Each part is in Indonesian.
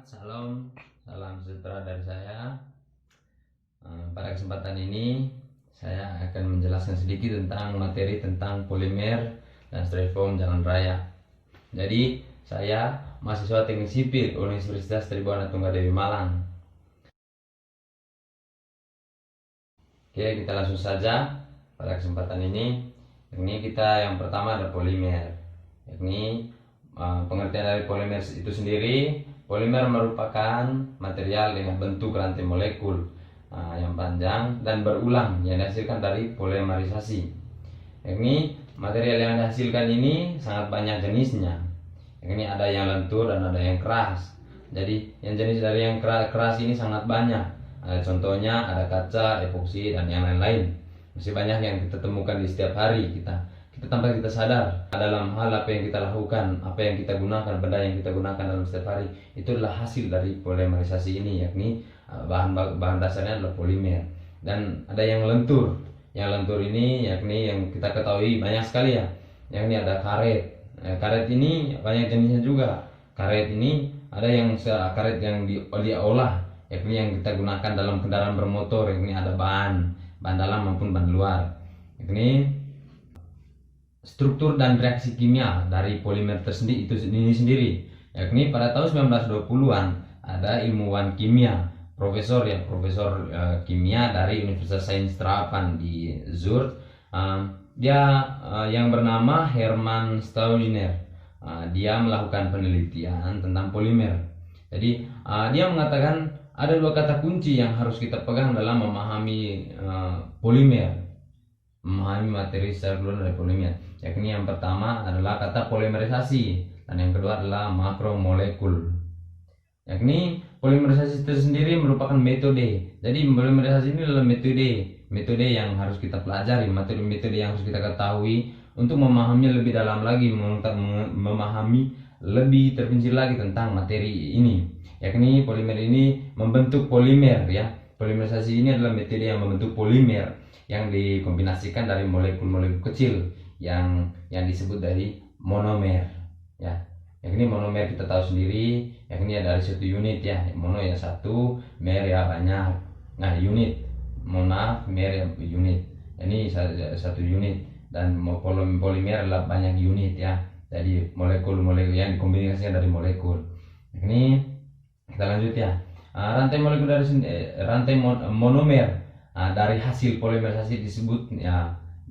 Salam sejahtera dari saya. Pada kesempatan ini saya akan menjelaskan sedikit tentang materi tentang polimer dan styrofoam jalan raya. Jadi saya mahasiswa Teknik Sipil Universitas Tribuana Tunggadewi Malang. Oke, kita langsung saja pada kesempatan ini. Kita yang pertama ada polimer. Pengertian dari polimer itu sendiri. Polimer merupakan material dengan bentuk rantai molekul yang panjang dan berulang yang dihasilkan dari polimerisasi. Material yang dihasilkan ini sangat banyak jenisnya. Ada yang lentur dan ada yang keras. Jadi yang jenis dari yang keras ini sangat banyak. Contohnya ada kaca, epoksi, dan yang lain-lain. Masih banyak yang kita temukan di setiap hari kita tanpa kita sadar dalam hal apa yang kita lakukan, apa yang kita gunakan, benda yang kita gunakan dalam setiap hari itu adalah hasil dari polimerisasi ini, yakni bahan dasarnya adalah polimer. Dan ada yang lentur. Yang lentur ini yakni yang kita ketahui banyak sekali ya. Yakni ada karet. Karet ini banyak jenisnya juga. Karet ini ada yang karet yang diolah, yakni yang kita gunakan dalam kendaraan bermotor, yakni ada bahan dalam maupun bahan luar. Yakni struktur dan reaksi kimia dari polimer tersendiri ini sendiri, yakni pada tahun 1920-an ada ilmuwan kimia, profesor kimia dari Universitas Sains Terapan di Zurich. Dia yang bernama Hermann Staudinger. Dia melakukan penelitian tentang polimer. Jadi dia mengatakan ada dua kata kunci yang harus kita pegang dalam memahami polimer, memahami materi secara keseluruhan dari polimer. Yakni yang pertama adalah kata polimerisasi dan yang kedua adalah makromolekul. Yakni polimerisasi itu sendiri merupakan metode. Jadi polimerisasi ini adalah metode yang harus kita pelajari, metode yang harus kita ketahui untuk memahaminya lebih dalam lagi, memahami lebih terperinci lagi tentang materi ini. Yakni polimer ini membentuk polimer ya. Polimerisasi ini adalah metode yang membentuk polimer yang dikombinasikan dari molekul-molekul kecil yang disebut dari monomer ya. Yakni monomer kita tahu sendiri, yakni dari satu unit ya. Mono ya satu, mer ya banyak. Nah, unit mer ya unit. Ini satu unit, dan polimer adalah banyak unit ya. Jadi molekul-molekul yang dikombinasikan dari molekul. Ini kita lanjut ya. Rantai molekul dari rantai monomer dari hasil polimerisasi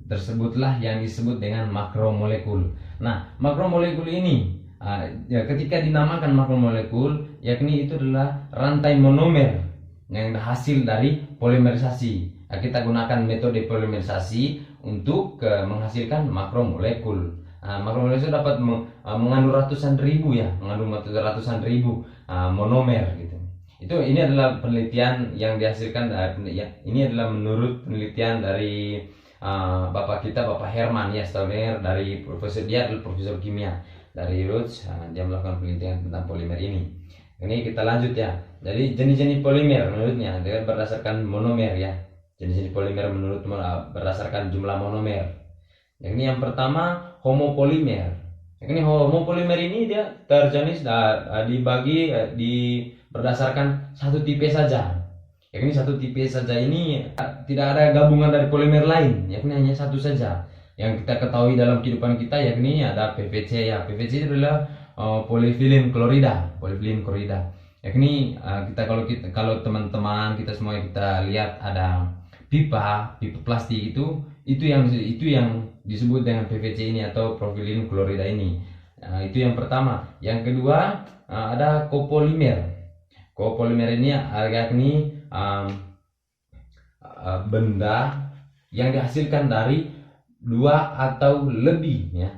tersebutlah yang disebut dengan makromolekul. Nah, makromolekul ini ketika dinamakan makromolekul, yakni itu adalah rantai monomer yang hasil dari polimerisasi. Kita gunakan metode polimerisasi untuk menghasilkan makromolekul. Makromolekul dapat mengandung ratusan ribu monomer gitu. Ini adalah penelitian yang dihasilkan ini adalah menurut penelitian dari Bapak Hermann ya Staudinger, dari dia adalah profesor kimia dari Rutsch. Dia melakukan penelitian tentang polimer ini. Ini kita lanjut ya. Jadi jenis-jenis polimer menurutnya dia berdasarkan monomer ya. Jenis-jenis polimer berdasarkan jumlah monomer. Ini yang pertama homopolimer. Ini homopolimer ini dia terjenis dibagi berdasarkan satu tipe saja. Yakni satu tipe saja ini tidak ada gabungan dari polimer lain, yakni hanya satu saja yang kita ketahui dalam kehidupan kita, yakni ada PVC ya. PVC itu adalah polyethylene klorida. Yakni kalau teman-teman kita semua kita lihat ada pipa plastik itu yang disebut dengan PVC ini atau propylene klorida ini. Itu yang pertama. Yang kedua ada copolymer. Copolymer ini yakni benda yang dihasilkan dari dua atau lebih ya,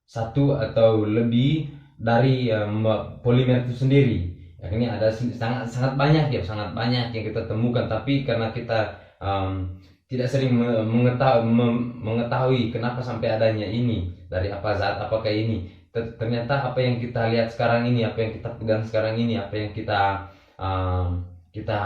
satu atau lebih dari polimer itu sendiri. Yakni ada sangat banyak yang kita temukan, tapi karena kita tidak sering mengetahui kenapa sampai adanya ini, dari apa zat apakah ini. Ternyata apa yang kita lihat sekarang ini, apa yang kita pegang sekarang ini, apa yang kita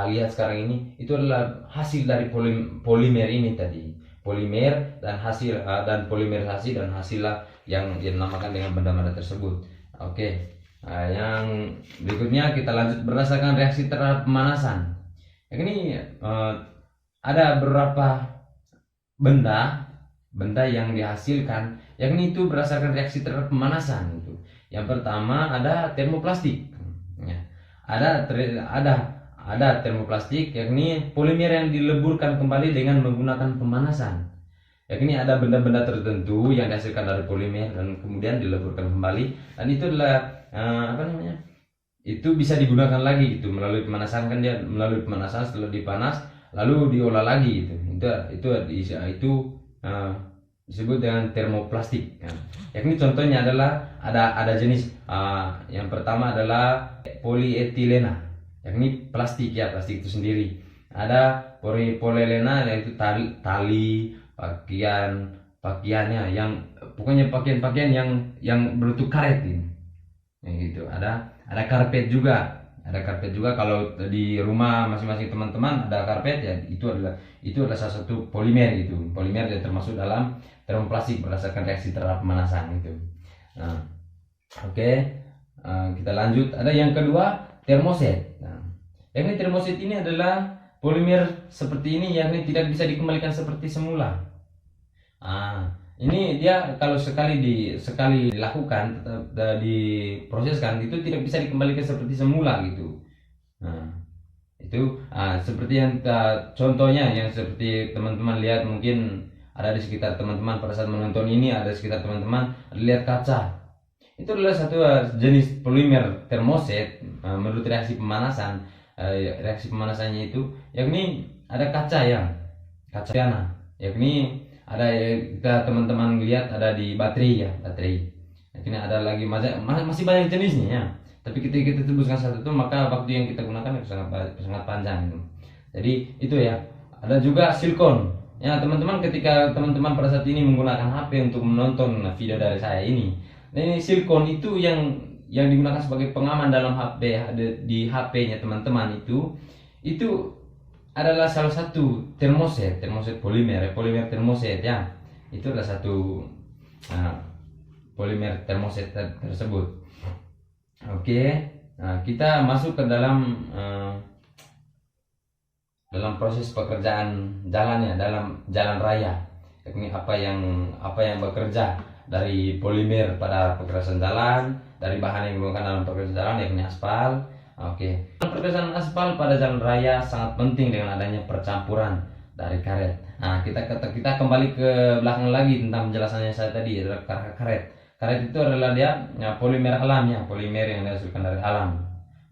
lihat sekarang ini, itu adalah hasil dari polimer ini tadi. Polimer dan hasil dan polimerisasi dan hasillah yang dinamakan dengan benda-benda tersebut. Oke. Yang berikutnya kita lanjut berdasarkan reaksi terhadap pemanasan. Ini ada beberapa benda yang dihasilkan, yakni itu berdasarkan reaksi terhadap pemanasan itu. Yang pertama ada termoplastik. Ya. Ada termoplastik, yakni polimer yang dileburkan kembali dengan menggunakan pemanasan. Yakni ada benda-benda tertentu yang dihasilkan dari polimer dan kemudian dileburkan kembali, dan itu adalah itu bisa digunakan lagi gitu melalui pemanasan. Kan dia melalui pemanasan, setelah dipanas lalu diolah lagi gitu. Itu disebut dengan termoplastik. Yakni contohnya adalah ada jenis yang pertama adalah polietilena, yakni plastik plastik itu sendiri. Ada polipolelena, yaitu tali pakaiannya, yang pokoknya pakaian yang berbentuk karet ini. Gitu. Ada karpet juga. Kalau di rumah masing-masing teman-teman ada karpet, ya itu adalah salah satu polimer gitu. Polimer yang termasuk dalam termoplastik berdasarkan reaksi terhadap pemanasan itu. Nah, oke. Kita lanjut. Ada yang kedua, termoset. Nah, yakni termoset ini adalah polimer seperti ini, yakni tidak bisa dikembalikan seperti semula. Ini dia kalau sekali dilakukan, diproseskan, itu tidak bisa dikembalikan seperti semula gitu. Itu seperti yang contohnya yang seperti teman-teman lihat, mungkin ada di sekitar teman-teman pada saat menonton ini, ada di sekitar teman-teman lihat kaca. Itu adalah satu jenis polimer termoset menurut reaksi pemanasan. Reaksi pemanasannya itu yakni ada kaca piana, yakni ada kita teman-teman lihat ada di baterai. Yakni ada lagi masih banyak jenisnya ya. Tapi kita sebutkan satu itu, maka waktu yang kita gunakan sangat panjang. Jadi itu ya. Ada juga silikon. Ya teman-teman, ketika teman-teman pada saat ini menggunakan HP untuk menonton video dari saya ini, nah ini silikon itu yang digunakan sebagai pengaman dalam HP, di HP-nya teman-teman itu adalah salah satu termoset polimer termoset ya. Itu adalah satu polimer termoset tersebut. Oke. Nah, kita masuk ke dalam proses pekerjaan jalannya dalam jalan raya. Yakni apa yang bekerja dari polimer pada pekerjaan jalan, dari bahan yang digunakan dalam pekerjaan jalan, yakni aspal. Oke. Pekerjaan aspal pada jalan raya sangat penting dengan adanya percampuran dari karet. Nah, kita kembali ke belakang lagi tentang penjelasannya saya tadi, adalah karet. Karet itu adalah dia polimer alam polimer yang dihasilkan dari alam.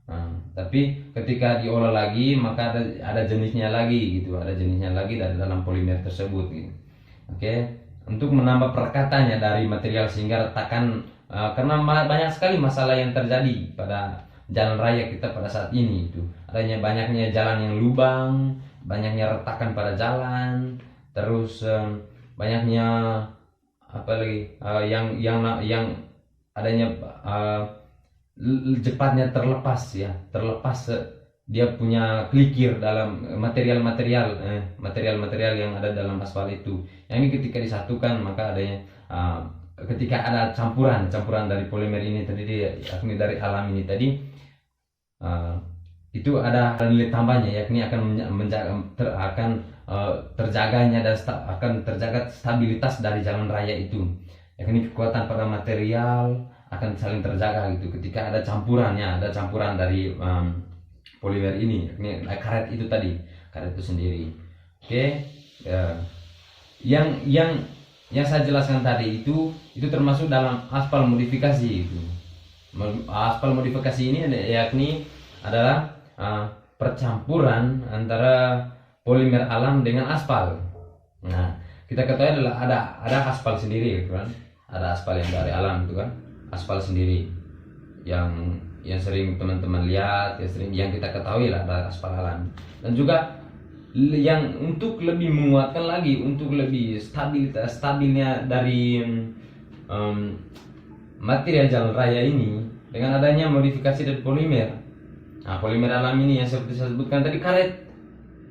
Nah, tapi ketika diolah lagi, maka ada jenisnya lagi gitu, ada jenisnya lagi dari dalam polimer tersebut gitu. Oke. Untuk menambah perekatnya dari material sehingga retakan, karena banyak sekali masalah yang terjadi pada jalan raya kita pada saat ini itu. Adanya banyaknya jalan yang lubang, banyaknya retakan pada jalan, terus banyaknya apa lagi yang adanya cepatnya terlepas dia punya klikir dalam material-material yang ada dalam aspal itu. Yang ini ketika disatukan, maka adanya ketika ada campuran dari polimer ini tadi, yakni dari alam ini tadi, itu ada nilai tambahnya, yakni akan terjaganya dan akan terjaga stabilitas dari jalan raya itu, yakni kekuatan pada material akan saling terjaga gitu ketika ada campuran dari polimer ini, yakni karet itu sendiri. Oke. Yang saya jelaskan tadi itu termasuk dalam aspal modifikasi itu. Aspal modifikasi ini yakni adalah percampuran antara polimer alam dengan aspal. Nah, kita ketahui adalah ada aspal sendiri gitu kan. Ada aspal yang dari alam itu kan. Aspal sendiri yang sering teman-teman lihat, yang kita ketahui lah, ada aspal alam. Dan juga yang untuk lebih menguatkan lagi, untuk lebih stabilnya dari material jalan raya ini, dengan adanya modifikasi dari polimer. Nah, polimer alam ini yang seperti saya sebutkan tadi, karet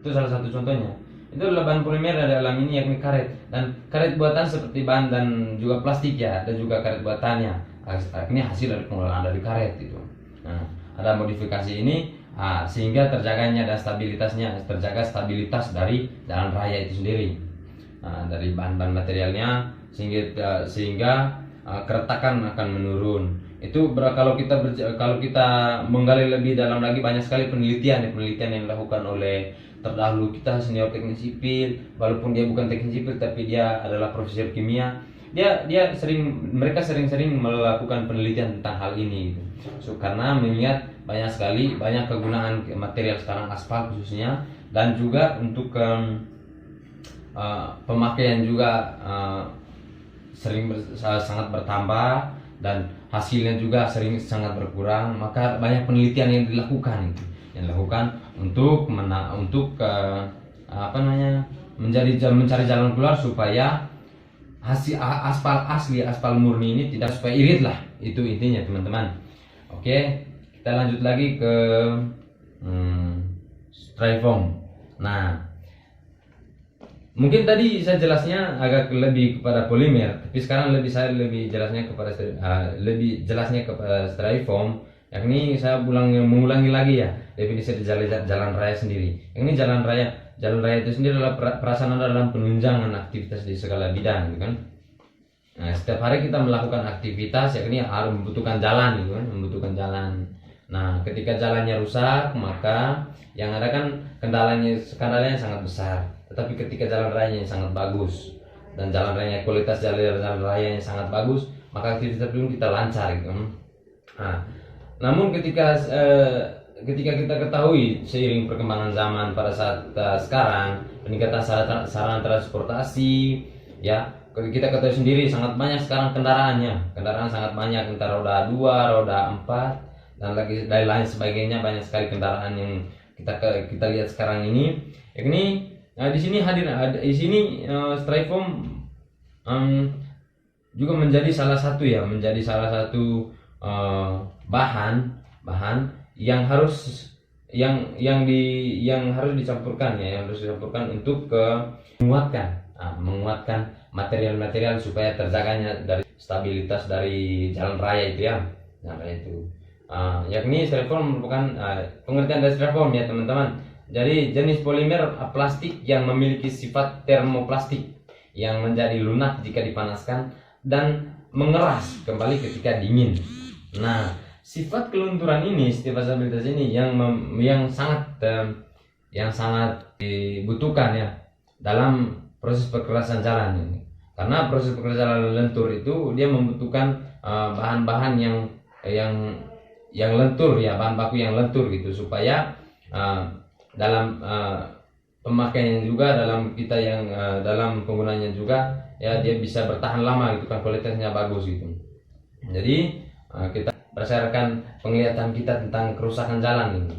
itu salah satu contohnya. Itu adalah bahan polimer dari alam ini, yakni karet. Dan karet buatan seperti bahan dan juga plastik ya, ada juga karet buatannya. ini hasil dari pengelolaan dari karet itu. Nah, ada modifikasi ini sehingga terjaganya dan terjaga stabilitas dari jalan raya itu sendiri. Dari bahan-bahan materialnya sehingga keretakan akan menurun. Itu kalau kita menggali lebih dalam lagi, banyak sekali penelitian yang dilakukan oleh terdahulu kita senior teknik sipil, walaupun dia bukan teknik sipil tapi dia adalah profesor kimia. Mereka sering-sering melakukan penelitian tentang hal ini gitu. Karena mengingat banyak kegunaan material sekarang, aspal khususnya, dan juga untuk pemakaian juga sangat bertambah dan hasilnya juga sangat berkurang. Maka banyak penelitian yang dilakukan untuk mencari jalan keluar supaya hasil aspal murni ini tidak, supaya irit lah, itu intinya teman-teman. Oke, kita lanjut lagi ke Styrofoam. Nah, mungkin tadi saya jelasnya agak lebih kepada polimer, tapi sekarang lebih jelasnya kepada Styrofoam. Yakni saya mengulangi lagi ya definisi jalan raya sendiri. Ini jalan raya itu sendiri adalah perasaan dalam penunjangan aktivitas di segala bidang, gitu kan. Nah, setiap hari kita melakukan aktivitas, yakni harus membutuhkan jalan, gitu kan, membutuhkan jalan. Nah, ketika jalannya rusak, maka yang ada kan kendalanya sangat besar. Tetapi ketika jalan rayanya sangat bagus dan kualitas jalan rayanya sangat bagus, maka aktivitas pun kita lancar, gitu kan. Nah, namun ketika kita ketahui seiring perkembangan zaman pada saat sekarang, peningkatan sarana transportasi, ya kita ketahui sendiri sangat banyak sekarang kendaraan sangat banyak, entah roda 2, roda 4 dan lain sebagainya. Banyak sekali kendaraan yang kita lihat sekarang ini. Di sini Styrofoam juga menjadi salah satu bahan yang harus dicampurkan untuk menguatkan material supaya terjaganya dari stabilitas dari jalan raya itu ya. Yakni Styrofoam merupakan pengertian dari Styrofoam ya teman-teman. Jadi jenis polimer plastik yang memiliki sifat termoplastik yang menjadi lunak jika dipanaskan dan mengeras kembali ketika dingin. Nah, sifat kelunturan ini, sifat stabilitas ini yang sangat dibutuhkan ya dalam proses perkerasan jalan ini. Karena proses perkerasan jalan lentur itu dia membutuhkan bahan-bahan yang lentur ya, bahan baku yang lentur gitu, supaya dalam pemakaiannya juga, dalam penggunaannya juga ya, dia bisa bertahan lama gitu kan, kualitasnya bagus gitu. Jadi kita berdasarkan penglihatan kita tentang kerusakan jalan ini.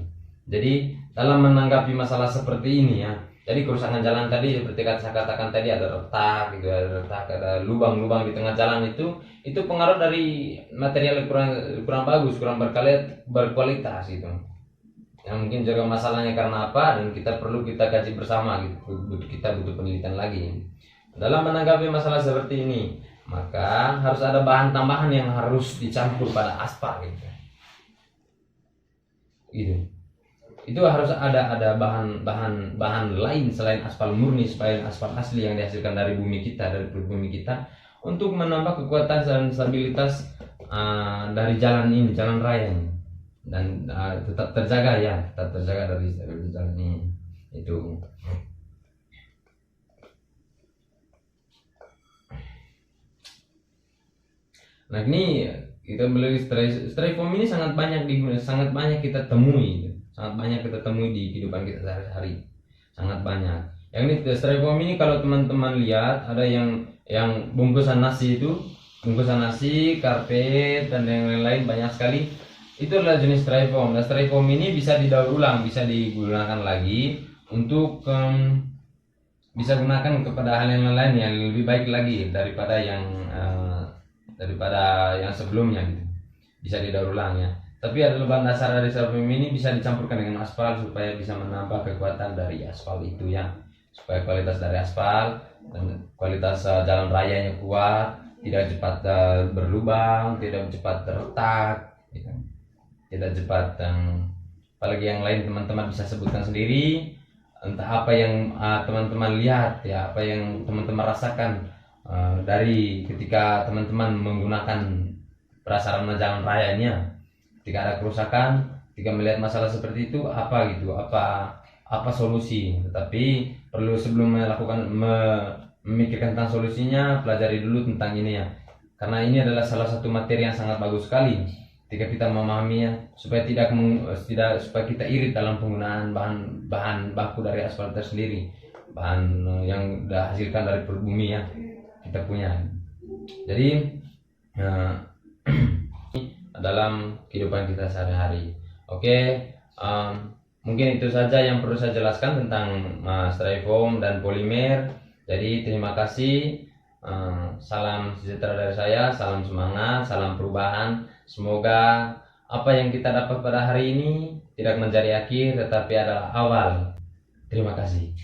Jadi dalam menanggapi masalah seperti ini ya, jadi kerusakan jalan tadi seperti saya katakan tadi, ada retak gitu, ada lubang-lubang di tengah jalan, itu pengaruh dari material kurang bagus, kurang berkualitas gitu. Yang mungkin juga masalahnya karena apa, dan kita kaji bersama gitu. Kita butuh penelitian lagi dalam menanggapi masalah seperti ini. Maka harus ada bahan tambahan yang harus dicampur pada aspal gitu. Itu harus ada bahan lain selain aspal murni, selain aspal asli yang dihasilkan dari bumi kita, untuk menambah kekuatan dan stabilitas dari jalan raya ini, dan tetap terjaga dari jalan ini itu. Nah, ini kita melalui Styrofoam ini sangat banyak kita temui di kehidupan kita sehari-hari, sangat banyak. Yang ini Styrofoam ini, kalau teman-teman lihat ada yang bungkusan nasi, karpet dan yang lain-lain, banyak sekali. Itu adalah jenis Styrofoam. Nah, Styrofoam ini bisa didaur ulang, bisa digunakan lagi untuk bisa gunakan kepada hal yang lain yang lebih baik lagi daripada yang sebelumnya gitu. Bisa didaur ulang ya. Tapi adalah bahan dasar dari Styrofoam ini bisa dicampurkan dengan aspal supaya bisa menambah kekuatan dari aspal itu ya. Supaya kualitas dari aspal dan kualitas jalan rayanya kuat, tidak cepat berlubang, tidak cepat retak, gitu. Tidak cepat apalagi yang lain teman-teman bisa sebutkan sendiri, entah apa yang teman-teman lihat ya, apa yang teman-teman rasakan dari ketika teman-teman menggunakan prasarana jalan rayanya, ketika ada kerusakan, ketika melihat masalah seperti itu, apa gitu, apa solusi. Tetapi perlu sebelum melakukan memikirkan tentang solusinya, pelajari dulu tentang ini ya, karena ini adalah salah satu materi yang sangat bagus sekali ketika kita memahaminya, supaya supaya kita irit dalam penggunaan bahan baku dari aspal tersendiri, bahan yang dihasilkan dari perut bumi ya kita punya. Jadi dalam kehidupan kita sehari-hari. Oke, mungkin itu saja yang perlu saya jelaskan tentang styrofoam dan polimer. Jadi terima kasih. Salam sejahtera dari saya, salam semangat, salam perubahan. Semoga apa yang kita dapat pada hari ini tidak menjadi akhir, tetapi adalah awal. Terima kasih.